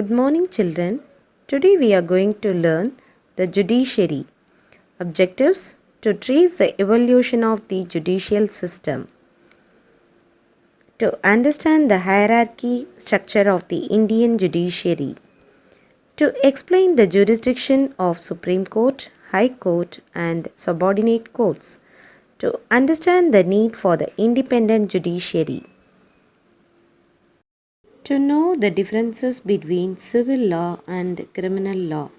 Good morning, children. Today we are going to learn the judiciary. Objectives to trace the evolution of the judicial system. To understand the hierarchy structure of the Indian judiciary. To explain the jurisdiction of Supreme Court, High Court, and subordinate courts. To understand the need for the independent judiciary. To know the differences between civil law and criminal law.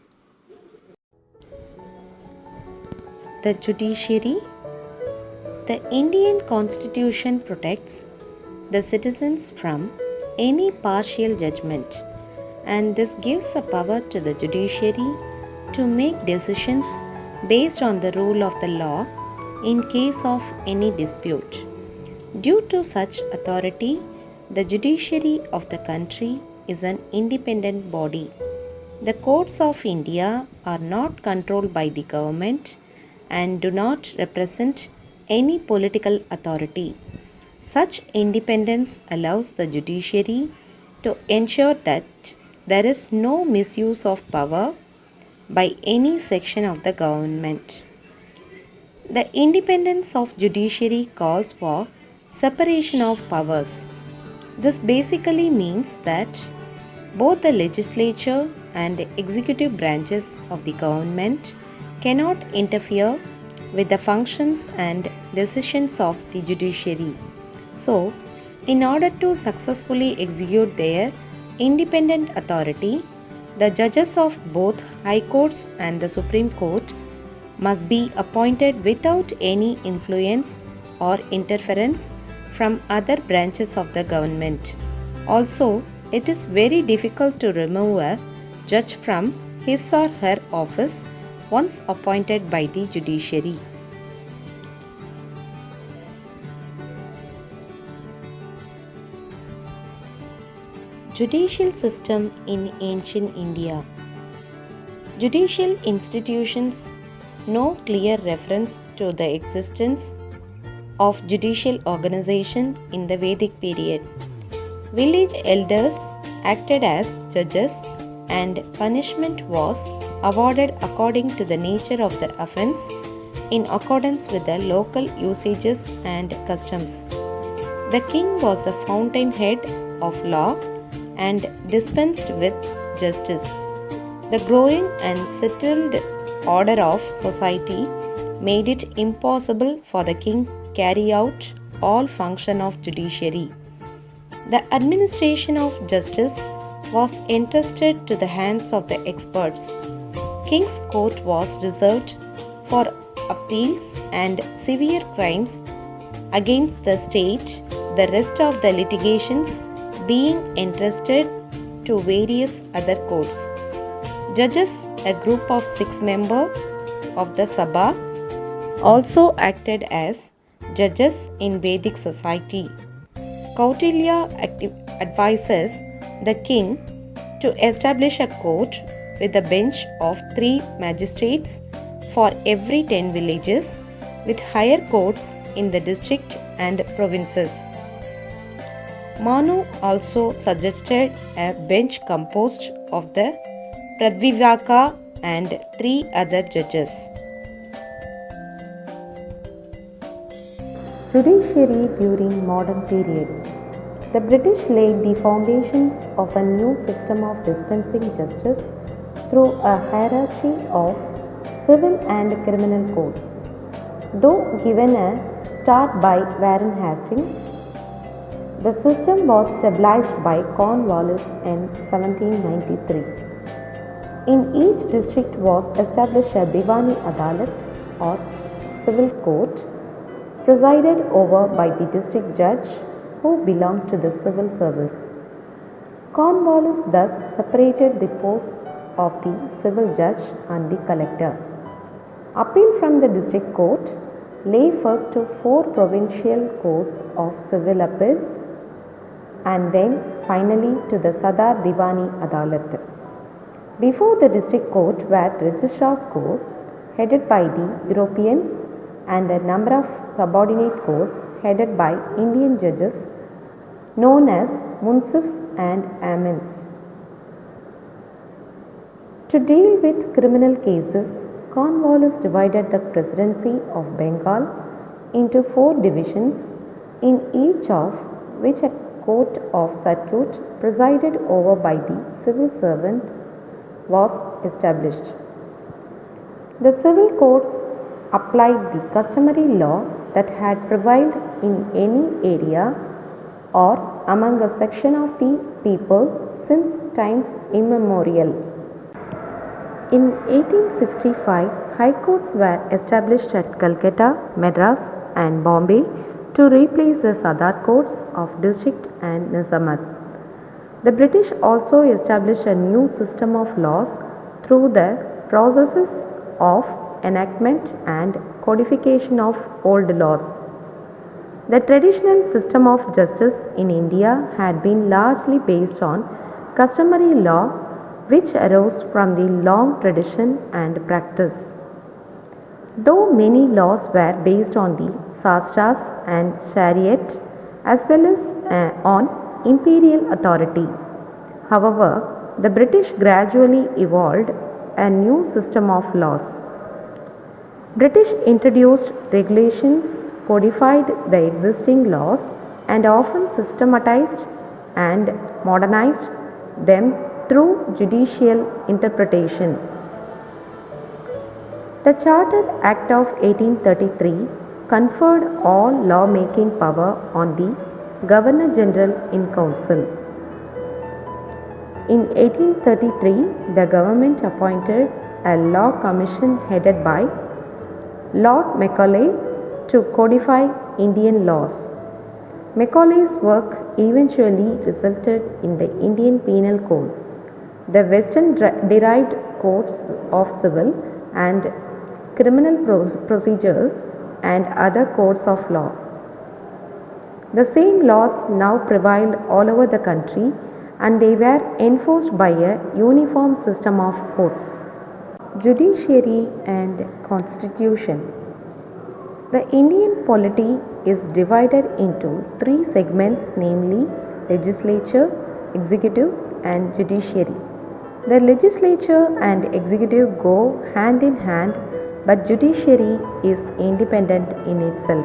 The judiciary. The Indian Constitution protects the citizens from any partial judgment, and this gives the power to the judiciary to make decisions based on the rule of the law in case of any dispute. Due to such authority, the judiciary of the country is an independent body. The courts of India are not controlled by the government and do not represent any political authority. Such independence allows the judiciary to ensure that there is no misuse of power by any section of the government. The independence of judiciary calls for separation of powers. This basically means that both the legislature and the executive branches of the government cannot interfere with the functions and decisions of the judiciary. So, in order to successfully execute their independent authority, the judges of both High Courts and the Supreme Court must be appointed without any influence or interference from other branches of the government. Also, it is very difficult to remove a judge from his or her office once appointed by the judiciary. Judicial system in ancient India. Judicial institutions no clear reference to the existence of judicial organization in the Vedic period. Village elders acted as judges and punishment was awarded according to the nature of the offense in accordance with the local usages and customs. The king was the fountainhead of law and dispensed with justice. The growing and settled order of society made it impossible for the king carry out all function of judiciary. The administration of justice was entrusted to the hands of the experts. King's court was reserved for appeals and severe crimes against the state, the rest of the litigations being entrusted to various other courts. Judges, a group of 6 members of the Sabha, also acted as judges in Vedic society. Kautilya advises the king to establish a court with a bench of 3 magistrates for every 10 villages, with higher courts in the district and provinces. Manu also suggested a bench composed of the Pradvivaka and 3 other judges. Judiciary during modern period. The British laid the foundations of a new system of dispensing justice through a hierarchy of civil and criminal courts. Though given a start by Warren Hastings, the system was stabilized by Cornwallis in 1793. In each district was established a Diwani Adalat or civil court presided over by the district judge who belonged to the civil service. Cornwallis thus separated the posts of the civil judge and the collector. Appeal from the district court lay first to 4 provincial courts of civil appeal and then finally to the Sadar Diwani Adalat. Before the district court were registrar's court headed by the Europeans and a number of subordinate courts headed by Indian judges known as munsifs and amins. To deal with criminal cases, Cornwallis divided the presidency of Bengal into four divisions, in each of which a court of circuit presided over by the civil servant was established. The civil courts applied the customary law that had prevailed in any area or among a section of the people since times immemorial. In 1865, high courts were established at Calcutta, Madras, and Bombay to replace the Sadar courts of district and Nizamat. The British also established a new system of laws through the processes of enactment and codification of old laws. The traditional system of justice in India had been largely based on customary law, which arose from the long tradition and practice. Though many laws were based on the Shastras and Chariot as well as on imperial authority. However, the British gradually evolved a new system of laws. British introduced regulations, codified the existing laws, and often systematized and modernized them through judicial interpretation. The Charter Act of 1833 conferred all law-making power on the Governor General in Council. In 1833, the government appointed a law commission headed by Lord Macaulay to codify Indian laws. Macaulay's work eventually resulted in the Indian Penal Code, the Western derived codes of civil and criminal procedure, and other codes of law. The same laws now prevailed all over the country, and they were enforced by a uniform system of courts. Judiciary and Constitution. The Indian polity is divided into three segments, namely legislature, executive, and judiciary. The legislature and executive go hand in hand, but judiciary is independent in itself.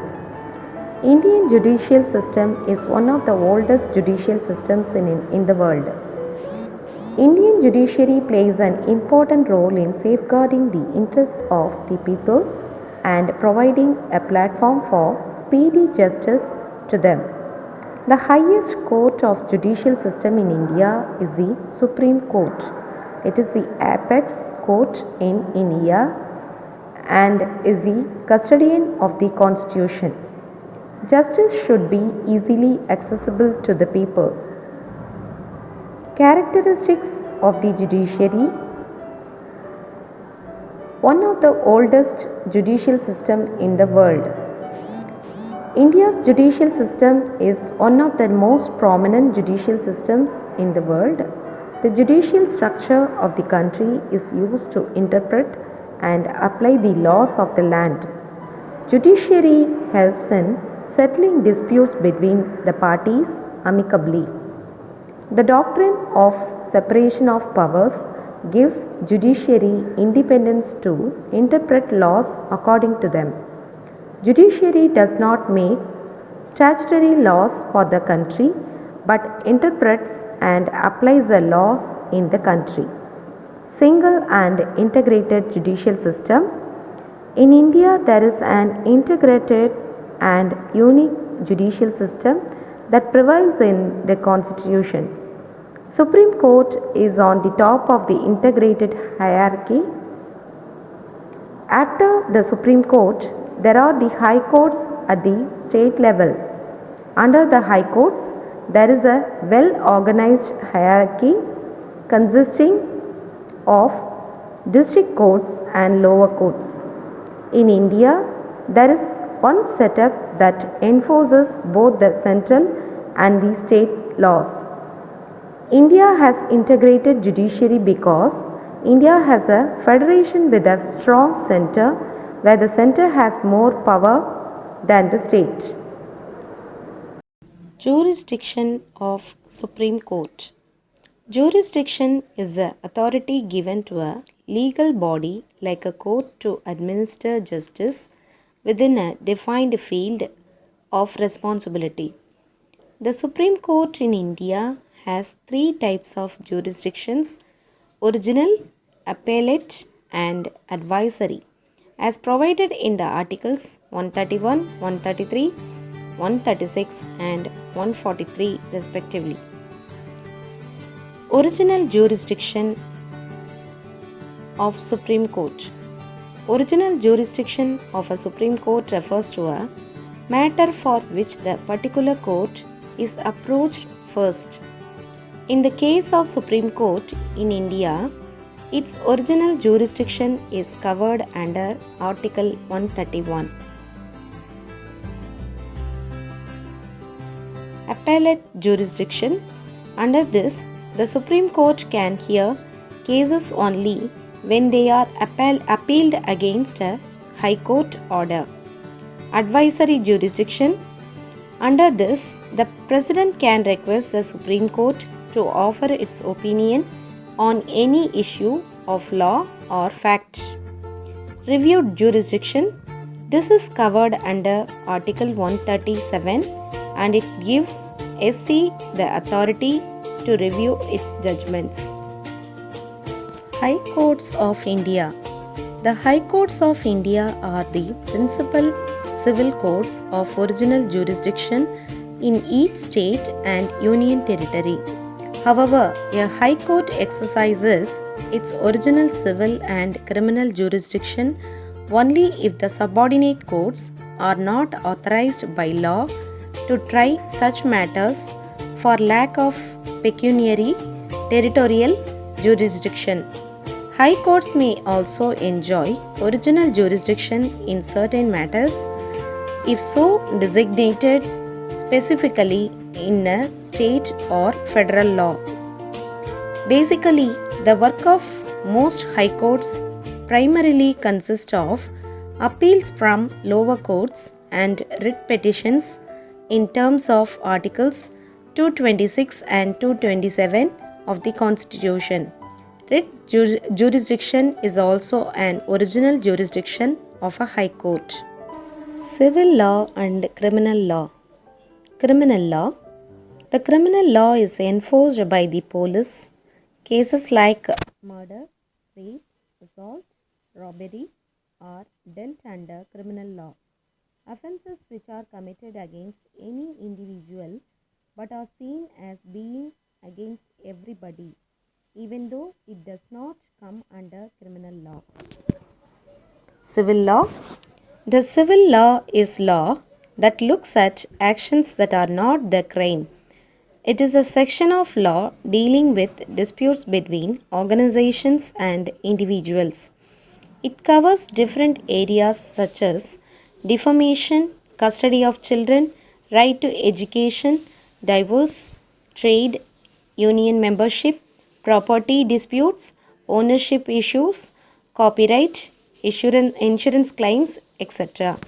Indian judicial system is one of the oldest judicial systems in the world. Indian judiciary plays an important role in safeguarding the interests of the people and providing a platform for speedy justice to them. The highest court of judicial system in India is the Supreme Court. It is the apex court in India and is the custodian of the Constitution. Justice should be easily accessible to the people. Characteristics of the judiciary. One of the oldest judicial system in the world. India's judicial system is one of the most prominent judicial systems in the world. The judicial structure of the country is used to interpret and apply the laws of the land. Judiciary helps in settling disputes between the parties amicably. The doctrine of separation of powers gives judiciary independence to interpret laws according to them. Judiciary does not make statutory laws for the country but interprets and applies the laws in the country. Single and integrated judicial system. In India, there is an integrated and unique judicial system that prevails in the Constitution. Supreme Court is on the top of the integrated hierarchy. After the Supreme Court, there are the High Courts at the state level. Under the High Courts, there is a well-organized hierarchy consisting of district courts and lower courts. In India, there is one setup that enforces both the central and the state laws. India has integrated judiciary because India has a federation with a strong center where the center has more power than the state. Jurisdiction of Supreme Court. Jurisdiction is the authority given to a legal body like a court to administer justice within a defined field of responsibility. The Supreme Court in India has three types of jurisdictions: original, appellate, and advisory, as provided in the Articles 131, 133, 136, and 143, respectively. Original jurisdiction of Supreme Court. Original jurisdiction of a Supreme Court refers to a matter for which the particular court is approached first. In the case of Supreme Court in India, its original jurisdiction is covered under Article 131. Appellate jurisdiction. Under this, the Supreme Court can hear cases only when they are appealed against a High Court order. Advisory jurisdiction. Under this, the President can request the Supreme Court to offer its opinion on any issue of law or fact. Reviewed jurisdiction. This is covered under Article 137 and it gives SC the authority to review its judgments. High Courts of India. The High Courts of India are the principal civil courts of original jurisdiction in each state and union territory. However, a High Court exercises its original civil and criminal jurisdiction only if the subordinate courts are not authorized by law to try such matters for lack of pecuniary territorial jurisdiction. High courts may also enjoy original jurisdiction in certain matters if so designated specifically in a state or federal law. Basically, the work of most high courts primarily consists of appeals from lower courts and writ petitions in terms of Articles 226 and 227 of the Constitution. Writ jurisdiction is also an original jurisdiction of a high court. Civil law and criminal law. Criminal law. The criminal law is enforced by the police. Cases like murder, rape, assault, robbery are dealt under criminal law. Offences which are committed against any individual but are seen as being against everybody, even though it does not come under criminal law. Civil law. The civil law is law that looks at actions that are not the crime. It is a section of law dealing with disputes between organizations and individuals. It covers different areas such as defamation, custody of children, right to education, divorce, trade, union membership, property disputes, ownership issues, copyright, insurance claims, etc.